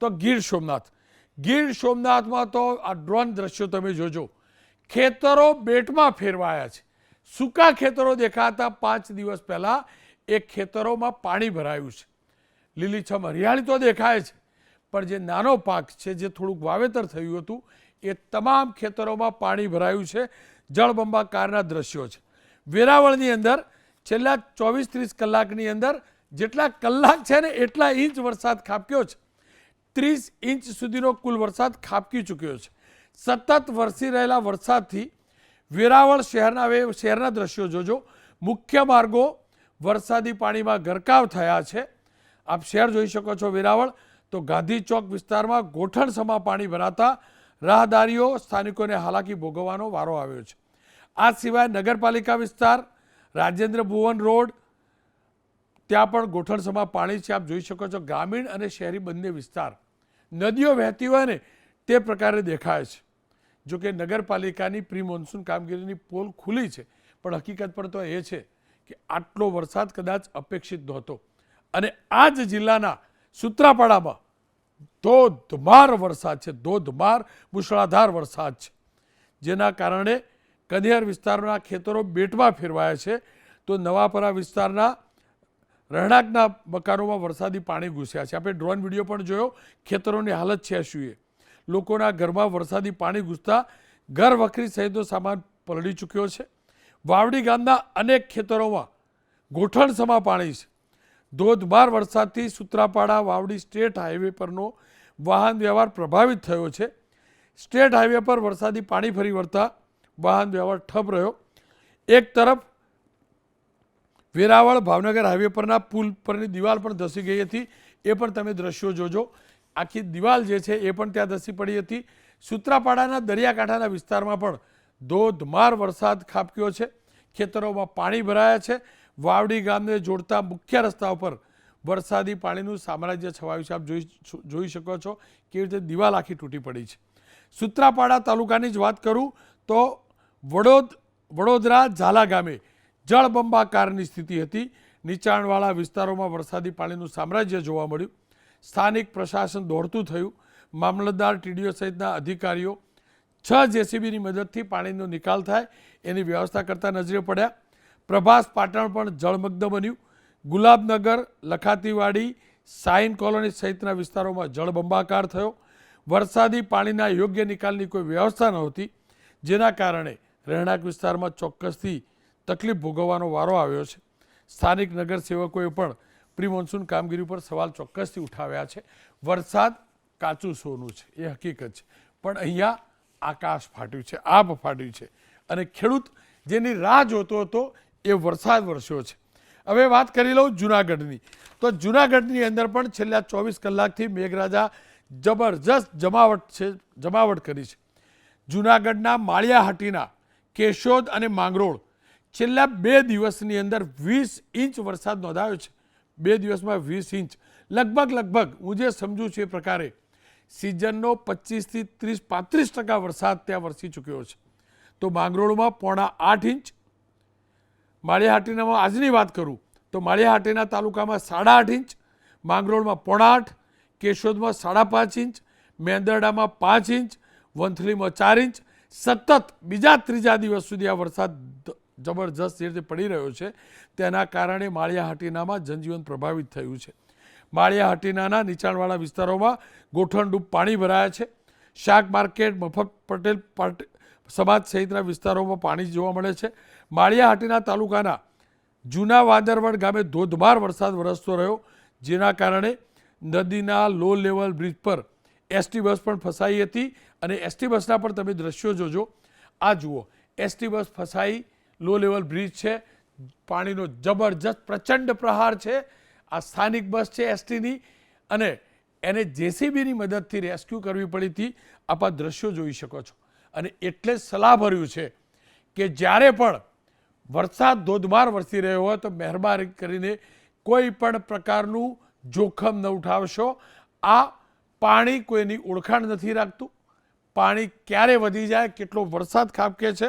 તો ગીર સોમનાથમાં તો આ ડ્રોન દ્રશ્યો તમે જોજો, ખેતરો બેટમાં ફેરવાયા છે. સૂકા ખેતરો દેખાતા 5 દિવસ પહેલાં એ ખેતરોમાં પાણી ભરાયું છે. લીલીછમ હરિયાળી તો દેખાય છે, પણ જે નાનો પાક છે, જે થોડુંક વાવેતર થયું હતું, એ તમામ ખેતરોમાં પાણી ભરાયું છે. જળબંબાકારના દ્રશ્યો છે. વેરાવળની અંદર છેલ્લા 24-30 કલાકની અંદર જેટલા કલાક છે ને એટલા ઇંચ વરસાદ ખાબક્યો છે. 30 ઇંચ સુધીનો કુલ વરસાદ ખાબકી ચૂક્યો છે. સતત વરસી રહેલા વરસાદથી વેરાવળ શહેરના દ્રશ્યો જોજો. મુખ્ય માર્ગો વરસાદી પાણીમાં ગરકાવ થયા છે. આપ શહેર જોઈ શકો છો વેરાવળ. તો ગાંધી ચોક વિસ્તારમાં ગોઠણસમા પાણી ભરાતા રાહદારીઓ સ્થાનિકોને હાલાકી ભોગવવાનો વારો આવ્યો છે. આ સિવાય નગરપાલિકા વિસ્તાર, રાજેન્દ્ર ભુવન રોડ, ત્યાં પણ ગોઠણસમા પાણી છે. આપ જોઈ શકો છો ગ્રામીણ અને શહેરી બંને વિસ્તાર, નદીઓ વહેતી હોય ને તે પ્રકારે દેખાય છે. જો કે નગરપાલિકાની પ્રી મોન્સૂન કામગીરીની પોલ ખુલ્લી છે, પણ હકીકત પણ તો એ છે કે આટલો વરસાદ કદાચ અપેક્ષિત નહોતો. અને આ જ જિલ્લાના સૂત્રાપાડામાં ધોધમાર વરસાદ છે, ધોધમાર મુશળાધાર વરસાદ છે, જેના કારણે કનેર વિસ્તારના ખેતરો બેટમાં ફેરવાયા છે. તો નવાપરા વિસ્તારના રહેણાંકના મકાનોમાં વરસાદી પાણી ઘૂસ્યા છે. આપણે ડ્રોન વિડીયો પણ જોયો. ખેતરોની હાલત છે શું એ. લોકોના ઘરમાં વરસાદી પાણી ઘૂસતા ઘર વખરી સહિતનો સામાન પલળી ચૂક્યો છે. વાવડી ગામના અનેક ખેતરોમાં ગોઠણસમા પાણી છે. ધોધમાર વરસાદથી સૂત્રાપાડા વાવડી સ્ટેટ હાઈવે પરનો વાહન વ્યવહાર પ્રભાવિત થયો છે. સ્ટેટ હાઈવે પર વરસાદી પાણી ફરી વળતા વાહન વ્યવહાર ઠપ રહ્યો. એક તરફ વેરાવળ ભાવનગર હાઈવે પરના પુલ પરની દિવાલ પણ ધસી ગઈ હતી. એ પણ તમે દ્રશ્યો જોજો. આખી દિવાલ જે છે એ પણ ત્યાં ધસી પડી હતી. સૂત્રાપાડાના દરિયાકાંઠાના વિસ્તારમાં પણ ધોધમાર વરસાદ ખાબક્યો છે. ખેતરોમાં પાણી ભરાયા છે. વાવડી ગામને જોડતા મુખ્ય રસ્તા ઉપર વરસાદી પાણીનું સામ્રાજ્ય છવાયું છે. આપ જોઈ શકો છો કેવી રીતે દિવાલ આખી તૂટી પડી છે. સૂત્રાપાડા તાલુકાની જ વાત કરું તો વડોદરા ઝાલા ગામે જળબંબાકારની સ્થિતિ હતી. નીચાણવાળા વિસ્તારોમાં વરસાદી પાણીનું સામ્રાજ્ય જોવા મળ્યું. સ્થાનિક પ્રશાસન દોડતું થયું. મામલતદાર, ટીડીઓ સહિતના અધિકારીઓ 6 જેસીબીની મદદથી પાણીનો નિકાલ થાય એની વ્યવસ્થા કરતા નજરે પડ્યા. પ્રભાસ પાટણ પણ જળમગ્ન બન્યું. ગુલાબનગર, લખાતીવાડી, સાઈન કોલોની સહિતના વિસ્તારોમાં જળબંબાકાર થયો. વરસાદી પાણીના યોગ્ય નિકાલની કોઈ વ્યવસ્થા નહોતી, જેના કારણે રહેણાંક વિસ્તારમાં ચોક્કસથી તકલીફ ભોગવવાનો વારો આવ્યો છે. સ્થાનિક નગરસેવકોએ પણ પ્રી મોન્સૂન કામગીરી પર સવાલ ચોક્કસથી ઉઠાવ્યા છે. વરસાદ કાચું સોનું છે એ હકીકત છે, પણ અહીંયા આકાશ ફાટ્યું છે, આભ ફાટ્યું છે, અને ખેડૂત જેની રાહ જોતો હતો એ વરસાદ વરસ્યો છે. હવે વાત કરી લઉં જૂનાગઢની. તો જૂનાગઢની અંદર પણ છેલ્લા 24 કલાકથી મેઘરાજા જબરજસ્ત જમાવટ કરી છે. જૂનાગઢના માળિયાહાટીના કેશોદ અને માંગરોળ છેલ્લા 2 દિવસની અંદર 20 ઇંચ વરસાદ નોંધાયો છે. 2 દિવસમાં 20 ઇંચ, લગભગ હું જે સમજું છું એ પ્રકારે સિઝનનો 25 થી 30-35% વરસાદ ત્યાં વરસી ચૂક્યો છે. તો માંગરોળમાં 7.5 ઇંચ, માળિયાહાટીનામાં આજની વાત કરું તો માળિયાહાટીના તાલુકામાં 8.5 ઇંચ, માંગરોળમાં 0.5, કેશોદમાં 5.5 ઇંચ, મેંદરડામાં 5 ઇંચ, વંથલીમાં 4 ઇંચ. સતત બીજા ત્રીજા દિવસ સુધી આ વરસાદ જબરજસ્ત રીતે પડી રહ્યો છે. તેના કારણે માળિયાહાટીનામાં જનજીવન પ્રભાવિત થયું છે. માળિયાહાટીનાના નીચાણવાળા વિસ્તારોમાં ગોઠણડૂબ પાણી ભરાયા છે. શાક માર્કેટ, મફત પટેલ સમાજ સહિતના વિસ્તારોમાં પાણી જોવા મળે છે. માળિયાહાટીના તાલુકાના જૂના વાદરવડ ગામે ધોધમાર વરસાદ વરસતો રહ્યો, જેના કારણે નદીના લો લેવલ બ્રિજ પર એસટી બસ પણ ફસાઈ હતી. અને એસટી બસના પણ તમે દ્રશ્યો જોજો. આ જુઓ, એસટી બસ ફસાઈ, લો લેવલ બ્રિજ છે, પાણીનો જબરજસ્ત પ્રચંડ પ્રહાર છે. આ સ્થાનિક બસ છે એસટીની, અને એને જેસીબીની મદદથી રેસ્ક્યુ કરવી પડી હતી. આપ આ દ્રશ્યો જોઈ શકો છો. અને એટલે જ સલાહભર્યું છે કે જ્યારે પણ વરસાદ ધોધમાર વરસી રહ્યો હોય તો મહેરબાની કરીને કોઈ પણ પ્રકારનું જોખમ ન ઉઠાવશો. આ પાણી કોઈની ઓળખાણ નથી રાખતું. પાણી ક્યારે વધી જાય, કેટલો વરસાદ ખાબકે છે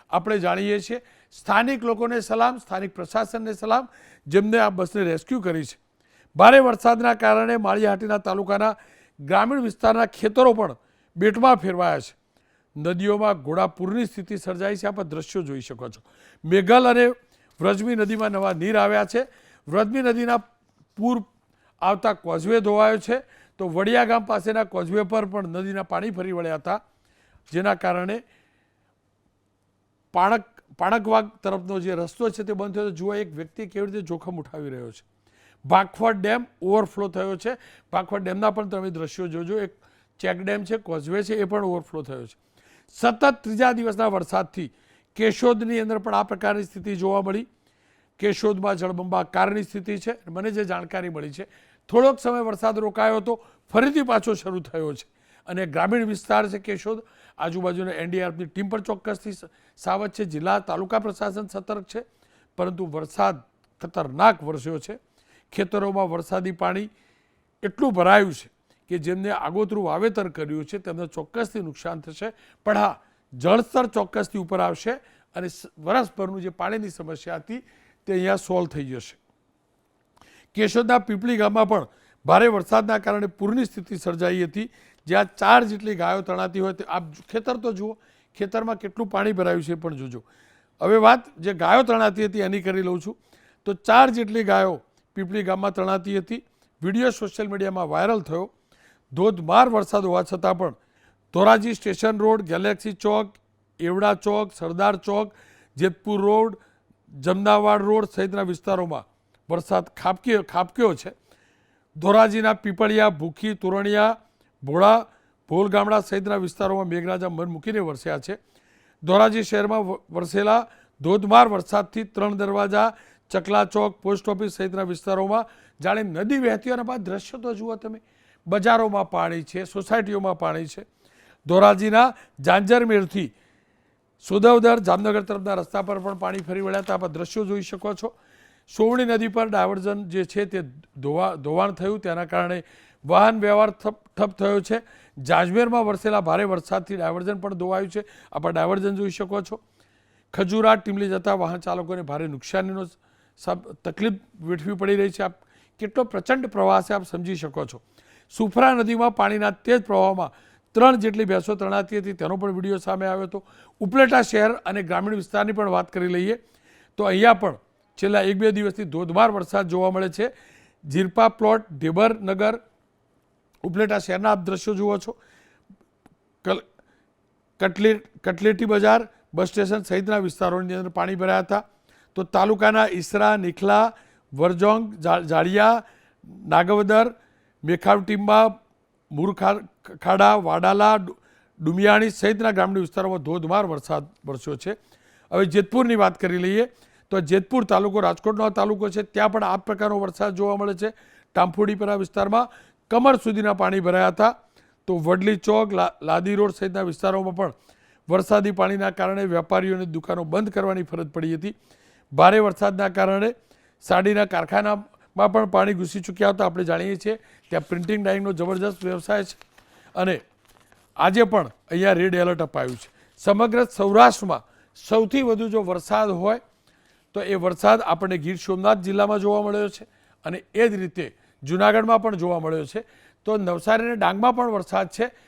આપણે જાણીએ છીએ. સ્થાનિક લોકોને સલામ, સ્થાનિક પ્રશાસનને સલામ, જેમને આ બસને રેસ્ક્યુ કરી છે. ભારે વરસાદના કારણે માળિયાહાટીના તાલુકાના ગ્રામીણ વિસ્તારના ખેતરો પણ બેટમાં ફેરવાયા છે. નદીઓમાં ઘોડાપૂરની સ્થિતિ સર્જાઈ છે. આપ દ્રશ્યો જોઈ શકો છો. મેઘલ અને વ્રજમી નદીમાં નવા નીર આવ્યા છે. વ્રજમી નદીના પૂર આવતા કોઝવે ધોવાયો છે, તો વડિયા ગામ પાસેના કોઝવે પર પણ નદીના પાણી ફરી વળ્યા હતા, જેના કારણે પાણકવાગ તરફનો જે રસ્તો છે તે બંધ થયો. જુઓ એક વ્યક્તિ કેવી રીતે જોખમ ઉઠાવી રહ્યો છે. ભાગફળ ડેમ ઓવરફ્લો થયો છે. ભાગફળ ડેમના પણ તમે દ્રશ્યો જોજો. એક ચેક ડેમ છે, કોઝવે છે, એ પણ ઓવરફ્લો થયો છે. સતત ત્રીજા દિવસના વરસાદથી કેશોદની અંદર પણ આ પ્રકારની સ્થિતિ જોવા મળી. કેશોદમાં જળબંબાકારની સ્થિતિ છે. મને જે જાણકારી મળી છે, થોડોક સમય વરસાદ રોકાયો હતો, ફરીથી પાછો શરૂ થયો છે. અને ગ્રામીણ વિસ્તાર છે કેશોદ, આજુબાજુના એનડીઆરએફની ટીમ પણ ચોક્કસથી સાવધ છે. જિલ્લા તાલુકા પ્રશાસન સતર્ક છે, પરંતુ વરસાદ ખતરનાક વરસ્યો છે. ખેતરોમાં વરસાદી પાણી એટલું ભરાયું છે કે જેમને આગોતરું વાવેતર કર્યું છે તેમને ચોક્કસથી નુકસાન થશે. પણ હા, જળસ્તર ચોક્કસથી ઉપર આવશે અને વરસભરનું જે પાણીની સમસ્યા હતી તે અહીંયા સોલ્વ થઈ જશે. કેશોદના પીપળી ગામમાં પણ ભારે વરસાદના કારણે પૂરની સ્થિતિ સર્જાઈ હતી, જ્યાં 4 જેટલી ગાયો તણાતી હોય. આપ ખેતર તો જુઓ, ખેતરમાં કેટલું પાણી ભરાયું છે પણ જોજો. હવે વાત જે ગાયો તણાતી હતી એની કરી લઉં છું. તો 4 જેટલી ગાયો પીપળી ગામમાં તણાતી હતી. વિડીયો સોશિયલ મીડિયામાં વાયરલ થયો. ધોધમાર વરસાદ હોવા છતાં પણ ધોરાજી સ્ટેશન રોડ, ગેલેક્સી ચોક, એવડા ચોક, સરદાર ચોક, જેતપુર રોડ, જમનાવાડ રોડ સહિતના વિસ્તારોમાં વરસાદ ખાબક્યો છે. ધોરાજીના પીપળિયા, ભૂખી, તોરણિયા, ભોળા, ભોલ ગામડા સહિતના વિસ્તારોમાં મેઘરાજા મન મૂકીને વરસ્યા છે. ધોરાજી શહેરમાં વરસેલા ધોધમાર વરસાદથી 3 દરવાજા, ચકલા ચોક, પોસ્ટ ઓફિસ સહિતના વિસ્તારોમાં જાણે નદી વહેતી હોય. અને દ્રશ્યો તો જુઓ તમે, બજારોમાં પાણી છે, સોસાયટીઓમાં પાણી છે. ધોરાજીના ઝાંઝરમેરથી સુદવદર જામનગર તરફના રસ્તા પર પણ પાણી ફરી વળ્યા હતા. આપ દ્રશ્યો જોઈ શકો છો. સોવણી નદી પર ડાયવર્ઝન જે છે તે ધોવાણ થયું, તેના કારણે વાહન વ્યવહાર ઠપ થયો છે. જાજમેરમાં વરસેલા ભારે વરસાદથી ડાયવર્ઝન પણ ધોવાયું છે. આપ ડાયવર્ઝન જોઈ શકો છો. ખજુરા ટીમલી જતા વાહન ચાલકોને ભારે નુકસાનીનો તકલીફ વેઠવી પડી રહી છે. આપ કેટલો પ્રચંડ પ્રવાહ છે આપ સમજી શકો છો. સુફરા નદીમાં પાણીના તેજ પ્રવાહમાં 3 જેટલી ભેંસો તણાતી હતી, તેનો પણ વિડીયો સામે આવ્યો હતો. ઉપલેટા શહેર અને ગ્રામીણ વિસ્તારની પણ વાત કરી લઈએ તો અહીંયા પણ છેલ્લા 1-2 દિવસથી ધોધમાર વરસાદ જોવા મળે છે. જીરપા પ્લોટ, ઢેબર નગર, ઉપલેટા શહેરના આપ દ્રશ્યો જુઓ છો. કટલેટી બજાર, બસ સ્ટેશન સહિતના વિસ્તારોની અંદર પાણી ભરાયા હતા. તો તાલુકાના ઈસરા, નીખલા, વરજોંગ, જાળિયા, નાગવદર, મેખાવટીંબા, મુરખાડા, વાડાલા, ડુમિયાણી સહિતના ગ્રામીણ વિસ્તારોમાં ધોધમાર વરસાદ વરસ્યો છે. હવે જેતપુરની વાત કરી લઈએ તો જેતપુર તાલુકો રાજકોટનો તાલુકો છે, ત્યાં પણ આ પ્રકારનો વરસાદ જોવા મળે છે. ટાંફોડીપરા વિસ્તારમાં કમર સુધીના પાણી ભરાયા હતા. તો વડલી ચોક, લાદી રોડ સહિતના વિસ્તારોમાં પણ વરસાદી પાણીના કારણે વેપારીઓની દુકાનો બંધ કરવાની ફરજ પડી હતી. ભારે વરસાદના કારણે સાડીના કારખાનામાં પણ પાણી ઘૂસી ચૂક્યા હતા. આપણે જાણીએ છીએ ત્યાં પ્રિન્ટિંગ ડાઇંગનો જબરજસ્ત વ્યવસાય છે અને આજે પણ અહીંયા રેડ એલર્ટ અપાયું છે. સમગ્ર સૌરાષ્ટ્રમાં સૌથી વધુ જો વરસાદ હોય તો એ વરસાદ આપણને ગીર સોમનાથ જિલ્લામાં જોવા મળ્યો છે અને એ જ રીતે જૂનાગઢમાં પણ જોવા મળ્યો છે. તો નવસારી અને ડાંગમાં પણ વરસાદ છે,